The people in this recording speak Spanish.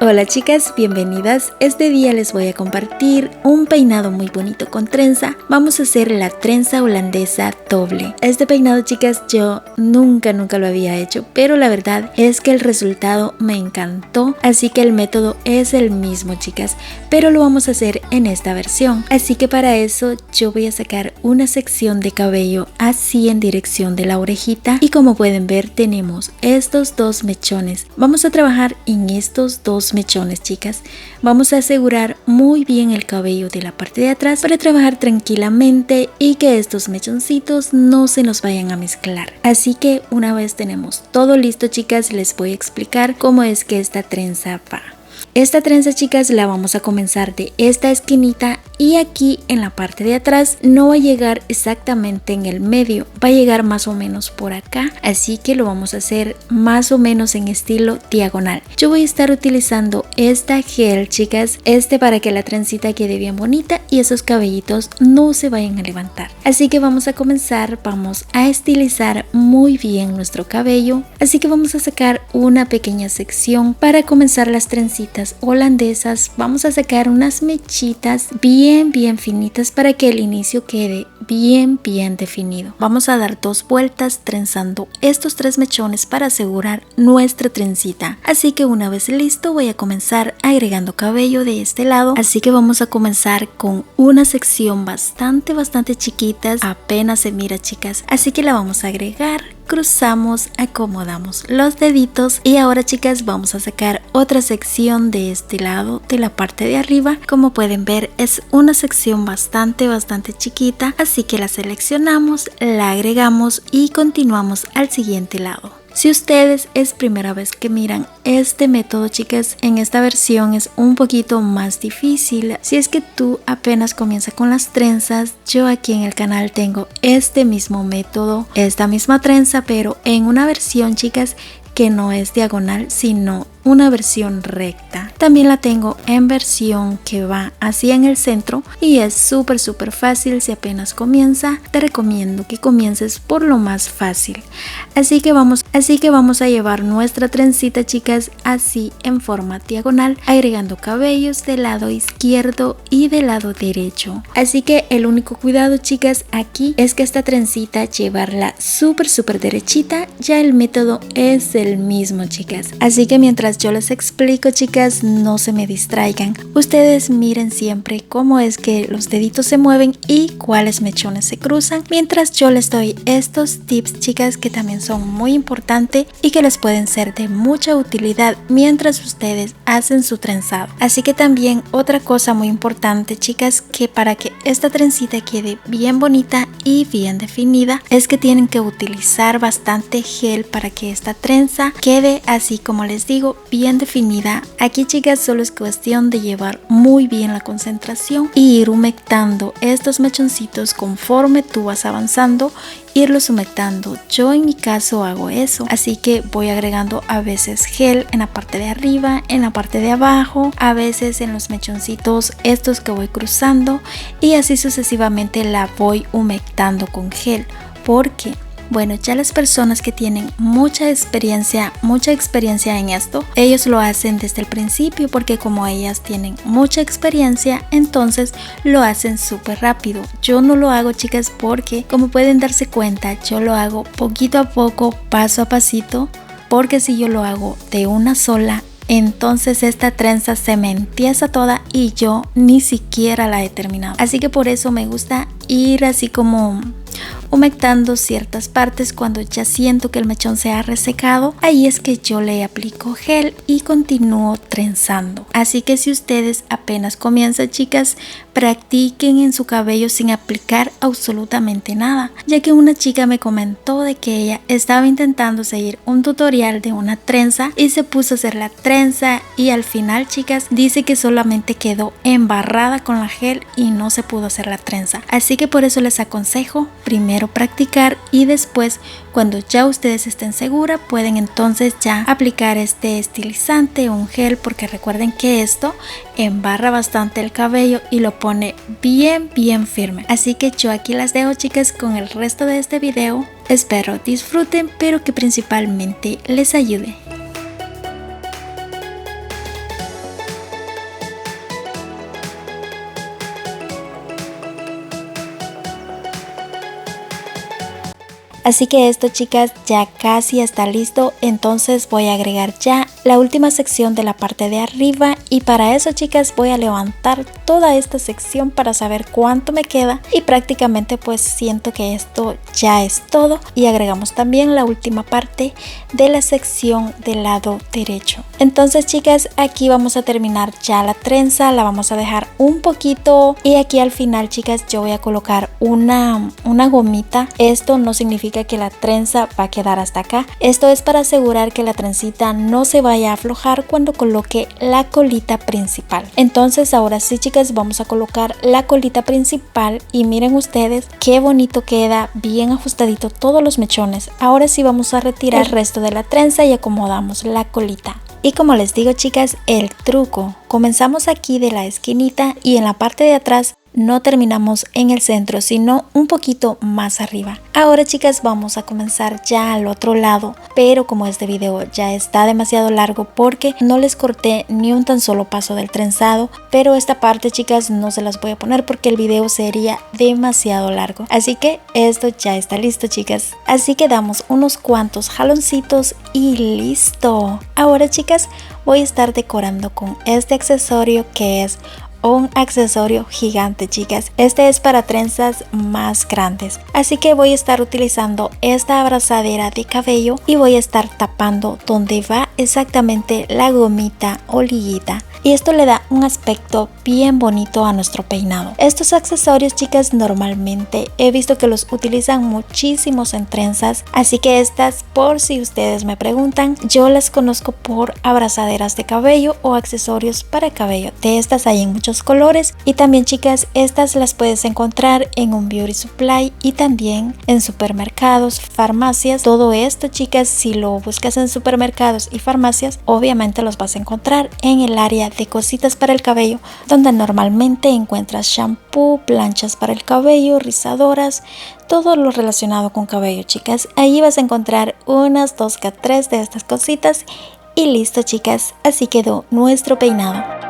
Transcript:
Hola chicas, bienvenidas. Este día les voy a compartir un peinado muy bonito con trenza. Vamos a hacer la trenza holandesa doble. Este peinado, chicas, yo nunca lo había hecho, pero la verdad es que el resultado me encantó. Así que el método es el mismo, chicas, pero lo vamos a hacer en esta versión. Así que para eso yo voy a sacar una sección de cabello así en dirección de la orejita. Y como pueden ver, tenemos estos dos mechones. Vamos a trabajar en estos dos mechones, chicas. Vamos a asegurar muy bien el cabello de la parte de atrás para trabajar tranquilamente y que estos mechoncitos no se nos vayan a mezclar. Así que una vez tenemos todo listo, chicas, les voy a explicar cómo es que esta trenza va. Esta trenza, chicas, la vamos a comenzar de esta esquinita y aquí en la parte de atrás no va a llegar exactamente en el medio, va a llegar más o menos por acá, así que lo vamos a hacer más o menos en estilo diagonal. Yo voy a estar utilizando esta gel, chicas, para que la trencita quede bien bonita y esos cabellitos no se vayan a levantar. Así que vamos a comenzar, vamos a estilizar muy bien nuestro cabello, así que vamos a sacar una pequeña sección para comenzar las trencitas holandesas. Vamos a sacar unas mechitas bien finitas para que el inicio quede bien definido. Vamos a dar 2 vueltas trenzando estos 3 mechones para asegurar nuestra trencita. Así que una vez listo, voy a comenzar agregando cabello de este lado. Así que vamos a comenzar con una sección bastante chiquitas, apenas se mira, chicas, así que la vamos a agregar. Cruzamos, acomodamos los deditos y ahora, chicas, vamos a sacar otra sección de este lado, de la parte de arriba. Como pueden ver, es una sección bastante chiquita, así que la seleccionamos, la agregamos y continuamos al siguiente lado. Si ustedes es primera vez que miran este método, chicas, en esta versión es un poquito más difícil. Si es que tú apenas comienzas con las trenzas, yo aquí en el canal tengo este mismo método, esta misma trenza, pero en una versión, chicas, que no es diagonal, sino una versión recta. También la tengo en versión que va así en el centro y es súper fácil. Si apenas comienza, te recomiendo que comiences por lo más fácil. Así que vamos a llevar nuestra trencita, chicas, así en forma diagonal, agregando cabellos del lado izquierdo y del lado derecho. Así que el único cuidado, chicas, aquí es que esta trencita llevarla súper derechita. Ya el método es el mismo, chicas. Así que mientras yo les explico, chicas, no se me distraigan. Ustedes miren siempre cómo es que los deditos se mueven y cuáles mechones se cruzan, mientras yo les doy estos tips, chicas, que también son muy importantes y que les pueden ser de mucha utilidad mientras ustedes hacen su trenzado. Así que también otra cosa muy importante, chicas, que para que esta trencita quede bien bonita y bien definida, es que tienen que utilizar bastante gel para que esta trenza quede así, como les digo, bien definida. Aquí, chicas, solo es cuestión de llevar muy bien la concentración y ir humectando estos mechoncitos conforme tú vas avanzando, irlos humectando. Yo en mi caso hago eso, así que voy agregando a veces gel en la parte de arriba, en la parte de abajo, a veces en los mechoncitos estos que voy cruzando y así sucesivamente la voy humectando con gel, porque bueno, ya las personas que tienen mucha experiencia en esto, ellos lo hacen desde el principio, porque como ellas tienen mucha experiencia, entonces lo hacen súper rápido. Yo no lo hago, chicas, porque como pueden darse cuenta, yo lo hago poquito a poco, paso a pasito, porque si yo lo hago de una sola, entonces esta trenza se me empieza toda y yo ni siquiera la he terminado. Así que por eso me gusta ir así como humectando ciertas partes. Cuando ya siento que el mechón se ha resecado, ahí es que yo le aplico gel y continúo trenzando. Así que si ustedes apenas comienzan, chicas, practiquen en su cabello sin aplicar absolutamente nada, ya que una chica me comentó de que ella estaba intentando seguir un tutorial de una trenza y se puso a hacer la trenza y al final, chicas, dice que solamente quedó embarrada con la gel y no se pudo hacer la trenza. Así que por eso les aconsejo primero practicar y después, cuando ya ustedes estén seguras, pueden entonces ya aplicar este estilizante o un gel, porque recuerden que esto embarra bastante el cabello y lo pone bien firme. Así que yo aquí las dejo, chicas, con el resto de este video. Espero disfruten, pero que principalmente les ayude. Así que esto, chicas, ya casi está listo. Entonces voy a agregar ya la última sección de la parte de arriba, y para eso, chicas, voy a levantar toda esta sección para saber cuánto me queda, y prácticamente pues siento que esto ya es todo. Y agregamos también la última parte de la sección del lado derecho. Entonces, chicas, aquí vamos a terminar ya la trenza, la vamos a dejar un poquito, y aquí al final, chicas, yo voy a colocar una gomita. Esto no significa que la trenza va a quedar hasta acá, esto es para asegurar que la trencita no se vaya a aflojar cuando coloque la colita principal. Entonces ahora sí, chicas, vamos a colocar la colita principal, y miren ustedes qué bonito queda, bien ajustadito todos los mechones. Ahora sí vamos a retirar el resto de la trenza y acomodamos la colita. Y como les digo, chicas, el truco, comenzamos aquí de la esquinita y en la parte de atrás no terminamos en el centro, sino un poquito más arriba. Ahora, chicas, vamos a comenzar ya al otro lado, pero como este video ya está demasiado largo porque no les corté ni un tan solo paso del trenzado, pero esta parte, chicas, no se las voy a poner porque el video sería demasiado largo. Así que esto ya está listo, chicas. Así que damos unos cuantos jaloncitos y listo. Ahora, chicas, voy a estar decorando con este accesorio que es un accesorio gigante, chicas. Este es para trenzas más grandes, así que voy a estar utilizando esta abrazadera de cabello y voy a estar tapando donde va exactamente la gomita o liguita, y esto le da un aspecto bien bonito a nuestro peinado. Estos accesorios, chicas, normalmente he visto que los utilizan muchísimos en trenzas, así que estas, por si ustedes me preguntan, yo las conozco por abrazaderas de cabello o accesorios para cabello. De estas hay en muchos colores, y también, chicas, estas las puedes encontrar en un beauty supply y también en supermercados, farmacias. Todo esto, chicas, si lo buscas en supermercados y farmacias, obviamente los vas a encontrar en el área de cositas para el cabello, donde normalmente encuentras shampoo, planchas para el cabello, rizadoras, todo lo relacionado con cabello, chicas. Ahí vas a encontrar unas 2 que 3 de estas cositas, y listo, chicas, así quedó nuestro peinado.